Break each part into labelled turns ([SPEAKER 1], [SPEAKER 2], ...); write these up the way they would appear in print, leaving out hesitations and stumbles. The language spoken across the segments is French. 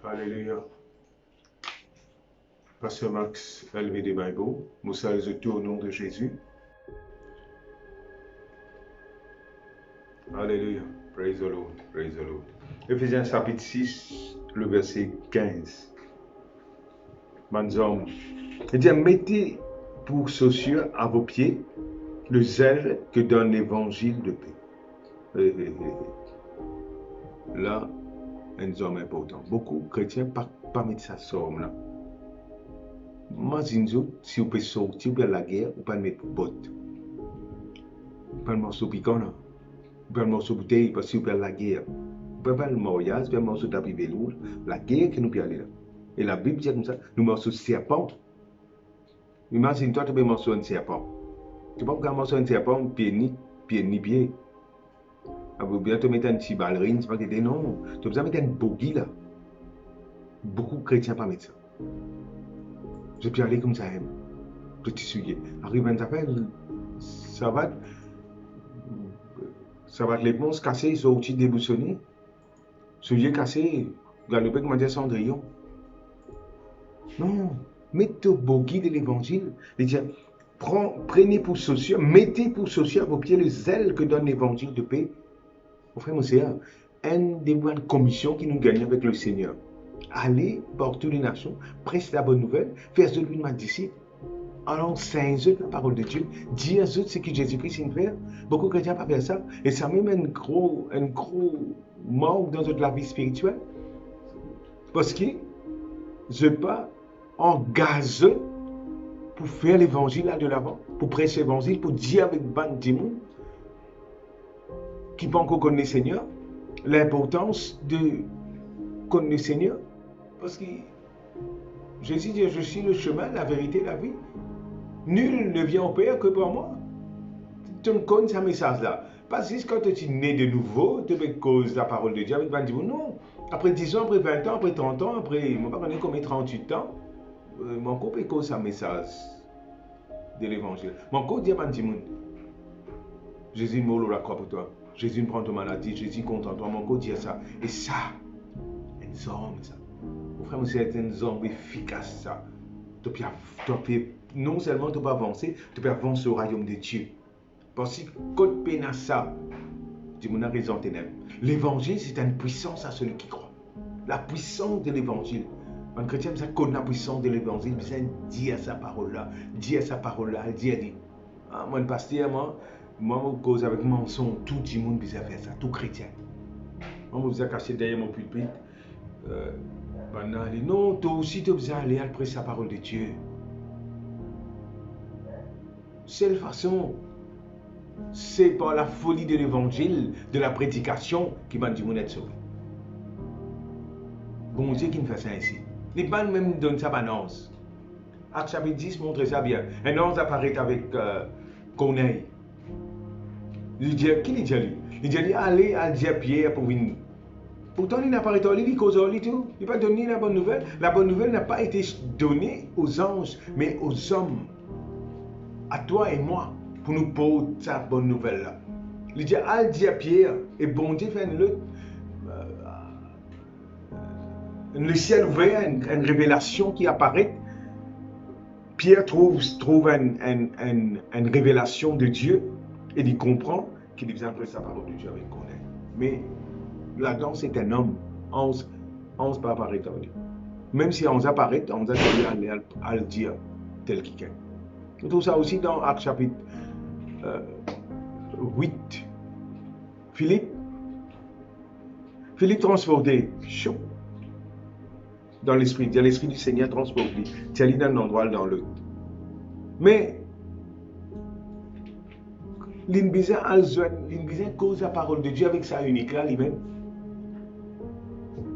[SPEAKER 1] Alléluia. Pasteur Max, LVD Bible, nous saluons tout au nom de Jésus. Alléluia. Praise the Lord. Praise the Lord. Éphésiens chapitre 6, le verset 15. Mes hommes, il dit, mettez pour chaussure à vos pieds le zèle que donne l'évangile de paix. Là, un homme important. Beaucoup de chrétiens pas mettre ça somme là. Moi, si vous pouvez sortir de la guerre, vous pouvez mettre bottes. Pas le morceau piquant là. Pas le morceau bouteille parce que vous pouvez la guerre. Vous pouvez pas le mariage, vous pouvez le morceau tapis velours. La guerre que nous pouvons aller là. Et la Bible dit comme ça, nous morceau serpent. Imagine-toi, tu peux morceau un serpent. Tu peux pas morceau un serpent, pied ni pied. Vous bien te mettre un petit ballerine, c'est pas que non. Tu as besoin de mettre un bogey là. Beaucoup de chrétiens pas mettre ça. Je peux aller comme ça, petit sujet. Arrive un appel, ça va les ponts cassés, ils sont outils déboussonnés. Sujet cassé, galopé comme dit Cendrillon. Non, mettez au bogey de l'évangile. Prenez pour chaussure, mettez pour chaussure à vos pieds le zèle que donne l'évangile de paix. Mon frère, mon sœur, une des bonnes commissions qui nous gagne avec le Seigneur. Allez par toutes les nations, prêchez la bonne nouvelle, faites de lui ma disciple. Alors, enseignez la parole de Dieu, dis à eux ce que Jésus-Christ vient faire. Beaucoup de chrétiens ne pas faire ça. Et ça même un gros manque dans la vie spirituelle. Parce que je ne suis pas engagé pour faire l'évangile là de l'avant, pour prêcher l'évangile, pour dire avec ban de monde qui ne pas encore connaître le Seigneur, l'importance de connaître le Seigneur. Parce que Jésus dit, je suis le chemin, la vérité, la vie. Nul ne vient au Père que par moi. Tu me connais ce message-là. Pas juste quand tu es né de nouveau, tu me causes la parole de Dieu avec 20 ans. Non. Après 10 ans, après 20 ans, après 30 ans, après, je ne sais pas combien 38 ans, mon couple cause un message de l'évangile. Mon couple dit à 20 ans, Jésus me la croix pour toi. Jésus me prend ton maladie. Jésus content toi. Mon couple dit ça. Et ça, un homme, ça. Mon frère, c'est un homme efficace, ça. Tu peux non seulement tu peux avancer, tu peux avancer au royaume de Dieu. Parce que quand tu peines ça, tu m'as raison, l'évangile, c'est une puissance à celui qui croit. La puissance de l'évangile. Un chrétien, ça connaît la puissance de l'évangile, il besoin de dire sa parole-là, dire sa parole-là, dire. Ah, moi, le pasteur, moi, je cause avec mensonge, tout le monde besoin faire ça, tout chrétien. Moi, je besoin cacher derrière mon pulpit. Non, toi aussi, tu as besoin d'aller après sa parole de Dieu. Seule façon, c'est par la folie de l'évangile, de la prédication, qui m'a dit mon être sauvé. Bon Dieu qui me fait ça ici. Les bandes même donnent ça à Nance. Acte chapitre 10 montre ça bien. Un Nance apparaît avec Corneille. Il dit, qui il dit lui? Il dit, allez à Pierre pour venir. Pourtant, il n'a pas rétorqué, il cause tout. Il n'a pas donné la bonne nouvelle. La bonne nouvelle n'a pas été donnée aux anges, mais aux hommes. À toi et moi, pour nous porter cette bonne nouvelle-là. Il dit, allez dire Pierre, et bon Dieu fait le ciel ouvert, une révélation qui apparaît. Pierre trouve une révélation de Dieu, et il comprend qu'il besoin de sa parole de Dieu avec Corneille. Mais là-dedans, c'est un homme. 11 pas apparaître. Même si 11 apparaît, on a dit à le dire tel qu'il est. On trouve ça aussi dans Acte chapitre 8. Philippe transporté, chaud, dans l'esprit. Il y a l'esprit du Seigneur transporté. Tu allé d'un endroit dans l'autre. Mais, l'inbizin cause la parole de Dieu avec sa unique là, lui-même.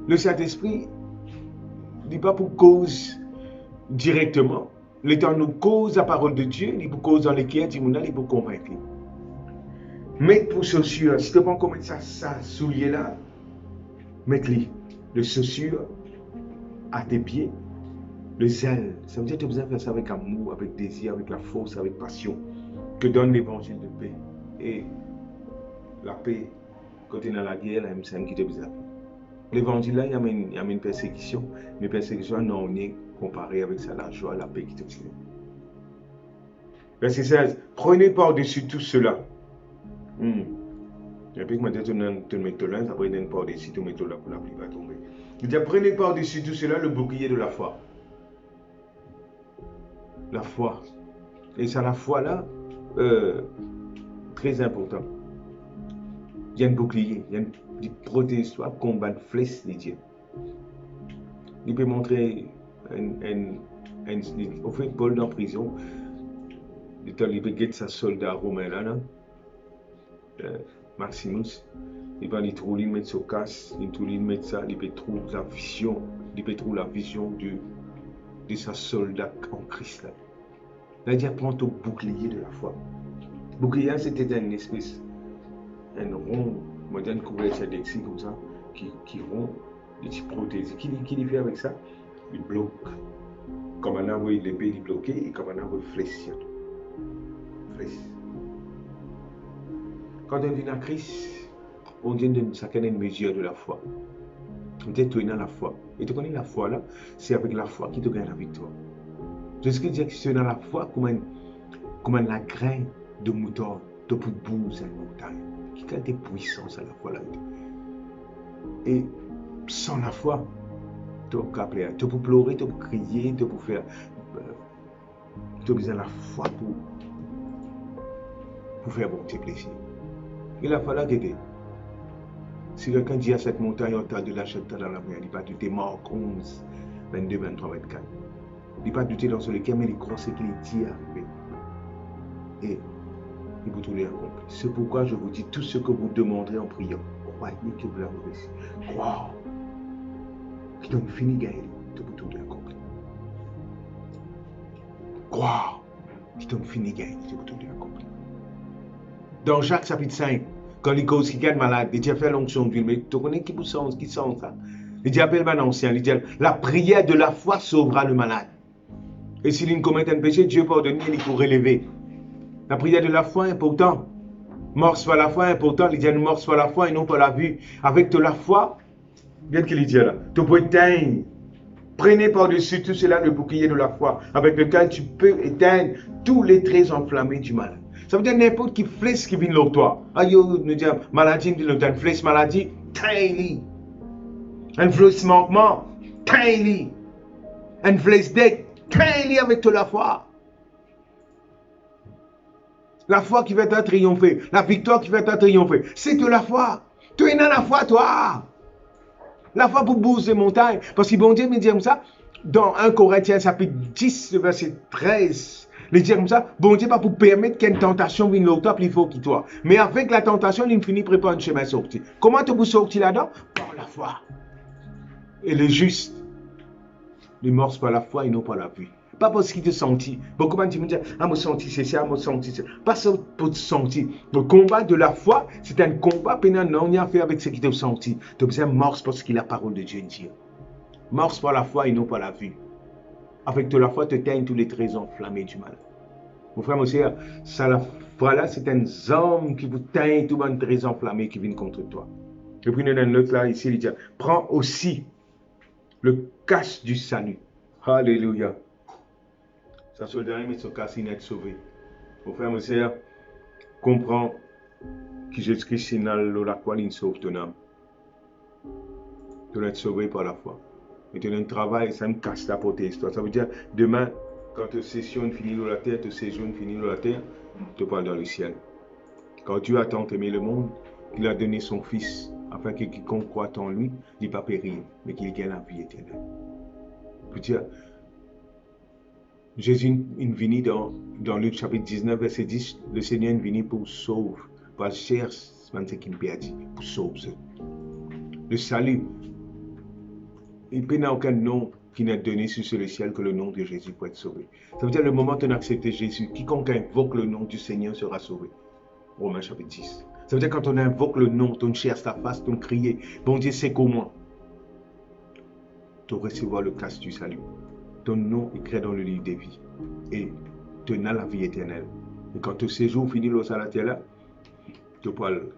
[SPEAKER 1] Le Saint-Esprit n'est pas pour cause directement. L'État nous cause la parole de Dieu, il pour cause dans les cœurs, il pour convaincre. Mettre pour chaussure, si tu ne peux pas commettre ça soulier là, mettre-les, le chaussure à tes pieds, le zèle. Ça veut dire que tu as besoin de faire ça avec amour, avec désir, avec la force, avec passion, que donne l'évangile de paix. Et la paix, quand tu es dans la guerre, c'est un qui te besoin. L'évangile là, il y a une persécution. Mais persécution, non, on est comparé avec ça, la joie, la paix qui te tient. Verset 16. Prenez par-dessus tout cela. Et puis, quand tu mets là, après, tu par-dessus, tu mets là pour la pluie va tomber. Il dit, prenez par-dessus tout cela le bouclier de la foi. La foi. Et ça, la foi là, très important. Il y a un bouclier, il y a une protège toi combattre flèche de Dieu. Il peut montrer au fait Paul dans la prison, il peut guetter sa soldat romain là, Maximus, il va lui trouver mettre son casque, il peut mettre ça, il peut trouver la vision de sa soldat en Christ là. Là, il prend ton bouclier de la foi. Bouclier, c'était une espèce, un rond, moderne couverture d'exil comme ça, qui rond, et qui protège. Qui il fait avec ça? Il bloque. Comme on a vu l'épée, il bloque, et comme on a vu flèche. Quand on vient à Christ, on vient de chacun une mesure de la foi. On est dans la foi. Et tu connais la foi là, c'est avec la foi qui te gagne la victoire. Je sais que c'est dans la foi comme la graine de mouton, de pour bouger une montagne. Qui a des puissances à la foi là. Et sans la foi, tu peux pleurer, tu peux crier, tu peux faire. Tu as besoin de la foi pour faire bon tes plaisirs. Et la foi là, si quelqu'un dit à cette montagne, on t'a de la jeter dans la mer, il va douter, Marc 11, 22, 23, 24. Il va douter dans ce lequel, mais il croit ce qu'il dit arriver. Et il vous tout accompli. C'est pourquoi je vous dis tout ce que vous demanderez en priant. Croyez que vous l'avez reçu. Croire. Qui donne fini gagner, de vous tout accompli. Croire. Qui donne fini gagner, de vous tout accompli. Dans Jacques chapitre 5, quand il cause qui gagne malade, il dit fait l'onction de ville, mais tu connais qui sent ça? Il dit appelle mon ancien, il dit la prière de la foi sauvera le malade. Et s'il commet un péché, Dieu pardonne, il faut relever. La prière de la foi est importante. Morce par la foi est important. Il dit morce par la foi et non par la vue. Avec de la foi, bien qu'il dit là, tu peux éteindre. Prenez par-dessus tout cela le bouclier de la foi, avec lequel tu peux éteindre tous les traits enflammés du mal. Ça veut dire n'importe qui flèche qui vient de toi. Aïe, nous disons maladie, nous disons flèche maladie, tiny. Un flèche manquement, tiny. Un flèche dette, tiny avec de la foi. La foi qui va te triompher, la victoire qui va te triompher, c'est de la foi. Tu es dans la foi, toi. La foi pour bouger les montagnes. Parce que bon Dieu me dit comme ça, dans 1 Corinthiens chapitre 10, verset 13, il dit comme ça, bon Dieu pas pour permettre qu'une tentation vienne l'autre plus fort que toi. Mais avec la tentation, il finit par préparer un chemin sorti. Comment tu peux sortir là-dedans? Par la foi. Et le juste, il morce par la foi et non par la vue. Pas parce qu'il te sentit. Beaucoup de gens me disent, ah, me senti c'est ça, me senti c'est ça. Pas ça pour te sentir. Le combat de la foi, c'est un combat pénal non rien à faire avec ce qui te senti. Tu as besoin de morse parce que la parole de Dieu dit. Morse par la foi et non par la vue. Avec de la foi, tu éteignes tous les traits enflammés du mal. Mon frère, mon soeur, ça la foi là, c'est un homme qui vous teigne tous les traits enflammés qui viennent contre toi. Et puis, il y a un autre là, ici, il dit, prends aussi le casque du salut. Alléluia. Ça se dernier, mais ce casque, il est sauvé. Mon frère, mon soeur, comprends que Jésus-Christ est dans la croix, il sauve ton âme. Tu dois être sauvé par la foi. Et tu as un travail, ça me casse la portée histoire. Ça veut dire, demain, quand ta session finit dans la terre, ta séjourne finit dans la terre, tu pars dans le ciel. Quand Dieu a tant aimé le monde, il a donné son Fils, afin que quiconque croit en lui, ne pas périr, mais qu'il gagne la vie éternelle. Je veux dire, Jésus est venu dans Luc chapitre 19, verset 10, le Seigneur est venu pour sauver, pour chercher ce qui me perdit, pour sauver. Le salut, il n'y a aucun nom qui n'est donné sur le ciel que le nom de Jésus pour être sauvé. Ça veut dire le moment où tu as accepté Jésus, quiconque invoque le nom du Seigneur sera sauvé. Romains chapitre 10. Ça veut dire quand on invoque le nom, on cherche ta face, on crie, bon Dieu, c'est comment? Tu recevras le casque du salut. Ton nom est écrit dans le livre des vies. Et tu as la vie éternelle. Et quand ton séjour finit au salaire là, tu parles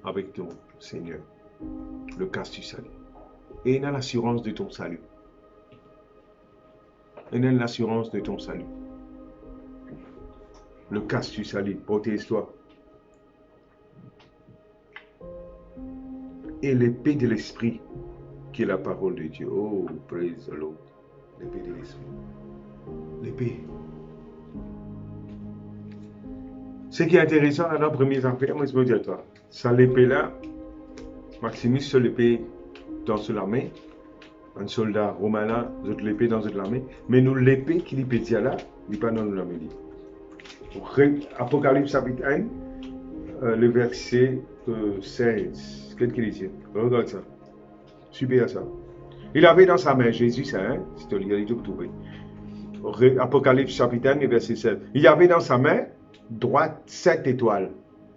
[SPEAKER 1] avec ton Seigneur. Le casse du salut. Et dans l'assurance de ton salut. Et dans l'assurance de ton salut. Le casse du salut. Protège-toi. Et l'épée de l'esprit, qui est la parole de Dieu. Oh, praise the Lord. L'épée de l'esprit. L'épée. Ce qui est intéressant dans nos premières affaires, moi je veux dire à toi, ça l'épée là, Maximus seul l'épée dans la main, un soldat romain là, d'autres l'épée dans la main, mais nous l'épée qui lui pétit là, il n'est pas dans la main. Apocalypse chapitre 1, le verset 16. Qu'est-ce qu'il dit? Regarde ça. Super ça. Il avait dans sa main, Jésus, ça, hein? C'est le lien pour trouver. Apocalypse chapitre 1, le verset 16. Il avait dans sa main droite 7 étoiles.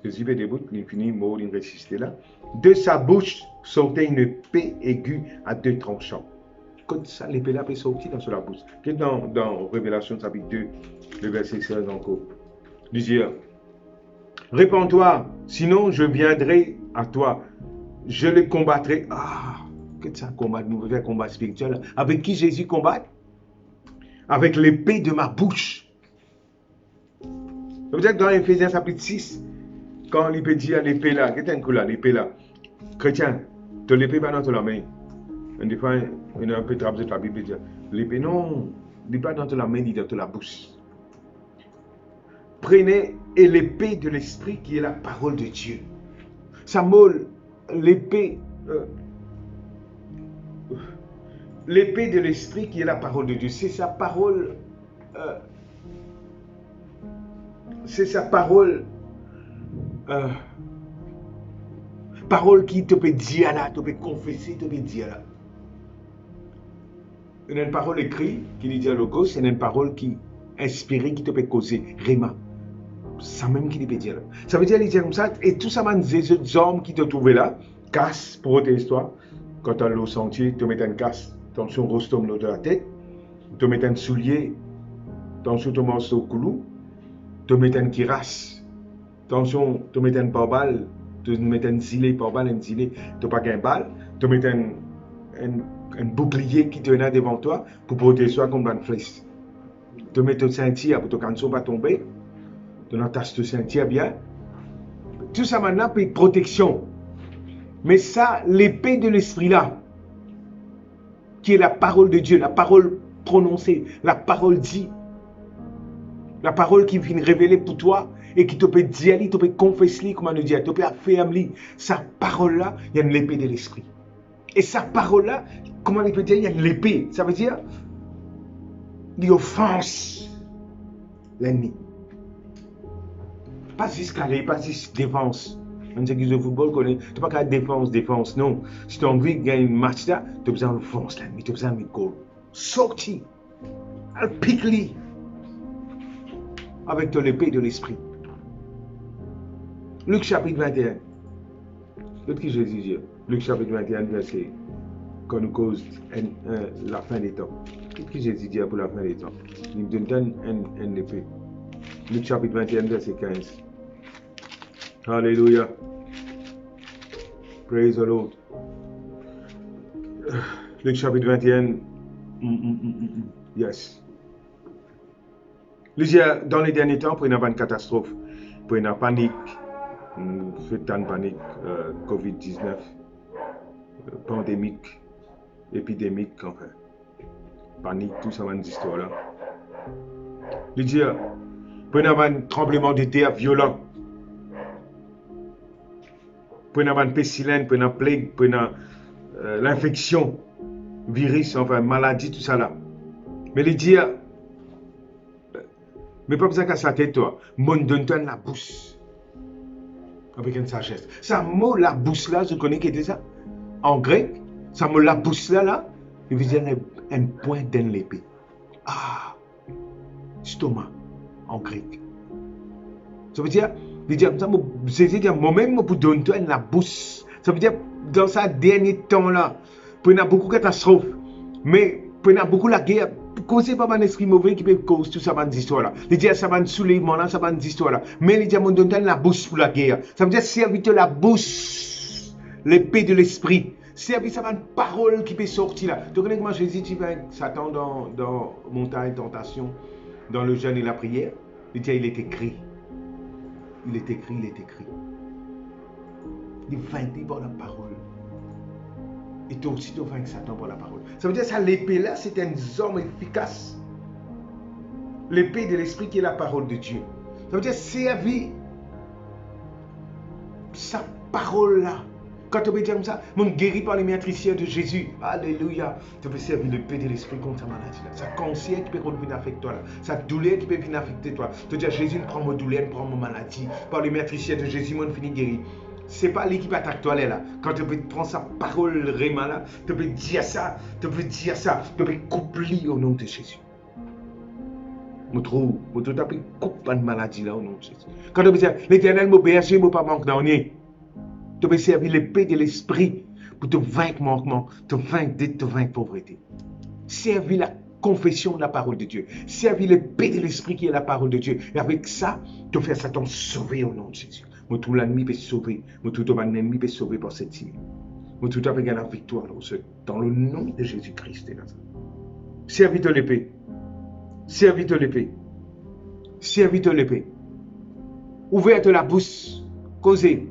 [SPEAKER 1] Jésus fait des bouts, il finit mort, il ressuscité là. De sa bouche sortait une épée aiguë à 2 tranchants. Quand ça, l'épée là peut sortir dans la bouche. Qu'est-ce dans Révélation chapitre 2, le verset 16 encore. Il dit, répands-toi, sinon je viendrai à toi. Je le combattrai. Ah, qu'est-ce que ça combat, nous faisons un combat spirituel. Avec qui Jésus combat? Avec l'épée de ma bouche. Ça veut dire que dans Ephésiens chapitre 6, quand il peut dire l'épée là, qu'est-ce que là, l'épée là? Chrétien, tu l'épée pas dans la main. Des fois, il y a un peu traversé la Bible et dire, l'épée non, il n'est pas dans la main, il est dans la bouche. Prenez l'épée de l'esprit qui est la parole de Dieu. Ça molle l'épée. L'épée de l'esprit qui est la parole de Dieu. C'est sa parole. C'est sa parole. Parole qui te peut dire là, te peut confesser, te peut dire là. Il y a une parole écrite qui dit dialogos, il y a une parole qui inspirée qui te peut causer, Réma. Ça même qui peut dire là. Ça veut dire, il dit comme ça, et tout ça, des autres hommes qui te trouvent là, casse, protège-toi. Quand tu as l'eau sentier, tu mets un casse, attention, rostom l'eau de la tête, tu mets un soulier, attention, tu manges au coulou, tu mets un kiras, attention, tu mets un pare-balles, tu mets un gilet, pare-balles, un gilet, tu n'as pas qu'un balle, tu mets un bouclier qui te vient devant toi pour protéger toi contre une flèche. Tu mets ton ceinture pour que ton canson ne va pas tomber, tu attaches ton ceinture bien. Tout ça maintenant pour une protection. Mais ça, l'épée de l'esprit là, qui est la parole de Dieu, la parole prononcée, la parole dit, la parole qui vient révéler pour toi et qui te peut dire, te peut confesser, comment nous dire, te peut affirmer. Sa parole là, il y a une épée de l'esprit. Et sa parole là, comment il peut dire, il y a l'épée. Ça veut dire, il offense l'ennemi. Pas jusqu'à aller, pas juste défense. On sait que le football connaît, tu n'as pas qu'à défense, non. Si tu as envie de gagner un match là, tu as besoin de l'offense l'ennemi, tu as besoin de goal. Sorti, pique-lui avec l'épée de l'esprit. Luc chapitre 21. Qu'est-ce que Jésus dit? Luc chapitre 21, verset, quand nous cause la fin des temps. Qu'est-ce que Jésus dit pour la fin des temps? Il nous donne une épée. Luc chapitre 21, verset 15. Alléluia. Praise the Lord. Luc chapitre 21. Yes. Dans les derniers temps, pour une bonne catastrophe, pour une panique, une panique, COVID-19, pandémique, épidémique, enfin, panique, tout ça, cette histoire-là. Il dit, pour un tremblement de terre violent, pour une pestilence, pour une plague, pour l'infection, virus, enfin, maladie, tout ça là. Mais il dit, mais pas besoin qu'à sa tête, toi. Mon donne-toi la bouche. Avec une sagesse. Ça mot la bouche là, je connais qui était ça. En grec, ça mot la bouche là, il veut dire un point dans l'épée. Ah, stomac, en grec. Ça veut dire, moi-même, pour donner-toi la bouche. Ça veut dire, dans ce dernier temps là, pour y avoir beaucoup de catastrophes, mais pour y avoir beaucoup de la guerre, causé par un esprit mauvais qui peut causer tout ça, cette histoire-là. Il dit, ça va un soulèvement là, ça va une histoire-là. Mais il dit, on donne la bouche pour la guerre. Ça veut dire, servir la bouche l'épée de l'esprit. Servir ça une parole qui peut sortir là. Tu connais comment Jésus dit Satan dans montagne tentation, dans le jeûne et la prière. Il dit il est écrit. Il est écrit, il est écrit. Il est vaincu par la parole. Et toi aussi tu vainques Satan par la parole. Ça veut dire ça l'épée là c'est un arme efficace. L'épée de l'esprit qui est la parole de Dieu. Ça veut dire servir sa parole là. Quand tu peux dire comme ça, mon guéri par les métriciens de Jésus. Alléluia. Tu peux servir l'épée de l'esprit contre sa maladie là. Sa cancer qui peut venir affecter toi là. Sa douleur qui peut venir affecter toi. Tu dis Jésus, prends ma douleur, prends ma maladie. Par les métriciens de Jésus, mon fini guéri. C'est pas l'équipe attaque toi là. Quand tu peux prendre sa parole réma là, tu peux dire ça, tu peux dire ça, tu peux coupler au nom de Jésus. Je trouve, tu peux couper une maladie là au nom de Jésus. Quand tu peux dire l'Éternel m'a berger, m'a pas manque d'année. Tu peux servir l'épée de l'esprit pour te vaincre manquement, te vaincre dette, te vaincre pauvreté. Servir la confession de la parole de Dieu. Servir l'épée de l'esprit qui est la parole de Dieu. Et avec ça, te faire Satan sauver au nom de Jésus. Mais tout l'ennemi peut sauver. Mais tout l'ennemi peut sauver par cette signe. Mais tout peut gagner la victoire dans le nom de Jésus-Christ. Servir de l'épée. Servir de l'épée. Servir de l'épée. Ouverte la bouche. Causer.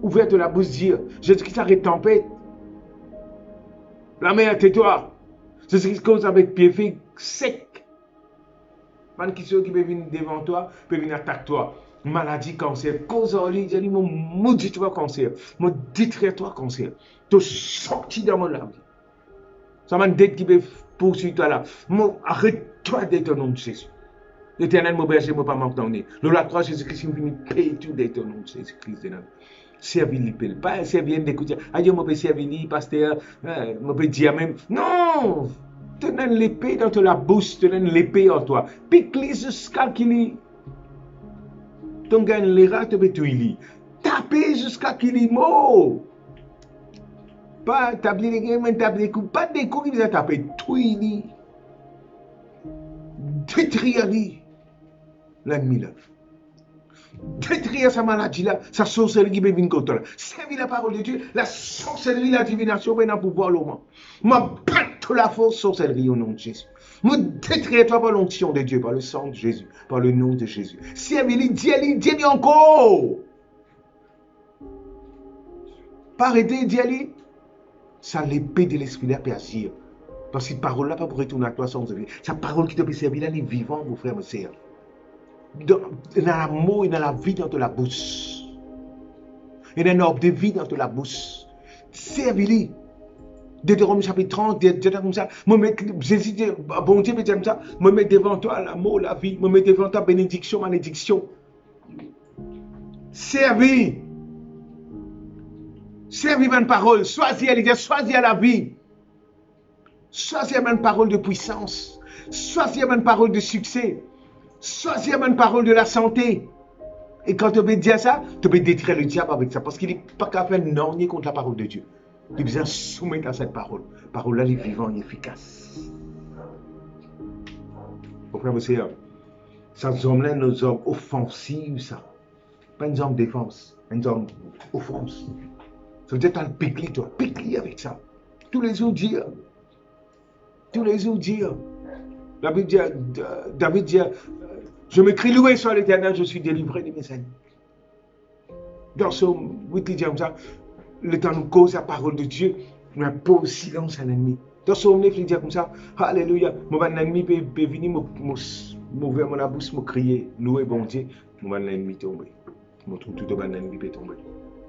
[SPEAKER 1] Ouverte la bouche, dire Jésus-Christ arrête tempête. La mer, tais-toi. Jésus-Christ cause avec pied fait sec. Pas qui peut venir devant toi, peut venir attaquer toi. Maladie, cancer, cause en lui, j'ai dit, mon maudit toi cancer, mon détruire toi cancer. Tu sorti dans mon âme. Ça m'a dit qui peut poursuivre toi là. Arrête-toi d'être au nom de Jésus. L'Éternel m'a berger, m'a pas manqué. Le la croix, Jésus-Christ, il vient payer tout d'être au nom de Jésus-Christ. Servir l'épée. Pas servir d'écouter. Adieu, je peux servir, pasteur, je peux dire même. Non! Tenez l'épée dans la bouche, tenez l'épée en toi. Pique-les jusqu'à qu'il y. Tu gagnes les rats, tu peux tout y. Tapez jusqu'à qu'il y mort. Pas taper les gains, mais taper les coups. Pas des coups qui vous taper. Tout y. Détruire l'ennemi là. Détruire sa maladie là, sa sorcellerie qui peut venir contre toi. Servir la parole de Dieu, la sorcellerie, la divination, maintenant pour pouvoir l'homme. Moi, batte la force sorcellerie au nom de Jésus. Moi, détruire toi par l'onction de Dieu, par le sang de Jésus, par le nom de Jésus. Servir-lui, dis-lui encore. Pas arrêter, dis-lui. Ça l'épée de l'esprit là peut agir. Parce que cette parole là pas pour retourner à toi sans servir. Sa parole qui te peut servir là, elle est vivante, mon frère, mon sœur. Dans l'amour et dans la vie dans la bouche. Et dans l'ordre de vie dans la bouche. Servis-lui. Deutéronome chapitre 30, comme ça. Jésus dit, bon Dieu, comme ça. Me mets devant toi l'amour, la vie. Me mets devant toi bénédiction, malédiction. Servis. Servis ma parole. Choisis la vie. Choisis ma parole de puissance. Choisis ma parole de succès. Choisis une parole de la santé. Et quand tu peux dire ça, tu peux détruire le diable avec ça. Parce qu'il n'est pas capable de norner contre la parole de Dieu. Il a besoin de soumettre à cette parole. La parole là, elle est vivante et efficace. Mon frère, monsieur, ces hommes-là, nos hommes offensifs, ça. Pas une homme défense, une homme offense. Ça veut dire que tu as le pique-li, toi. Pique-li avec ça. Tous les jours dire. Tous les jours dire. David dit, je me crie loué sur l'Éternel, je suis délivré de mes ennemis. Dans ce 8, il dit comme ça, le temps nous cause la parole de Dieu, nous impose silence à l'ennemi. Dans ce 9, il dit comme ça, alléluia, mon ennemi peut venir m'ouvrir mon bouche, me crier, louer bon Dieu, mon ennemi tombe. Mon tout ennemi peut tomber.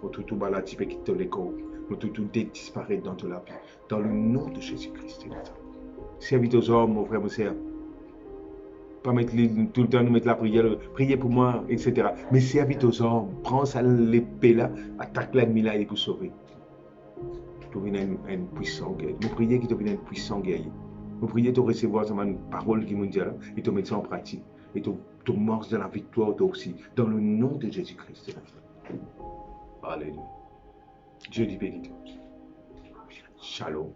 [SPEAKER 1] Mon tout maladie peut quitter le corps. Mon tout disparaître dans la vie. Dans le nom de Jésus-Christ. Servite aux hommes, mon frère, mon sœur. Pas mettre tout le temps nous mettre la prière, prier pour moi, etc. Mais servite aux hommes. Prends ça l'épée là, attaque l'ennemi là et pour sauver. Pour venir un puissant guerrier. Nous prions qu'il devienne un puissant guerrier. Nous prions de recevoir une parole qui nous dit là et de mettre ça en pratique. Et de marcher dans la victoire toi aussi. Dans le nom de Jésus-Christ. Alléluia. Dieu dit béni. Shalom.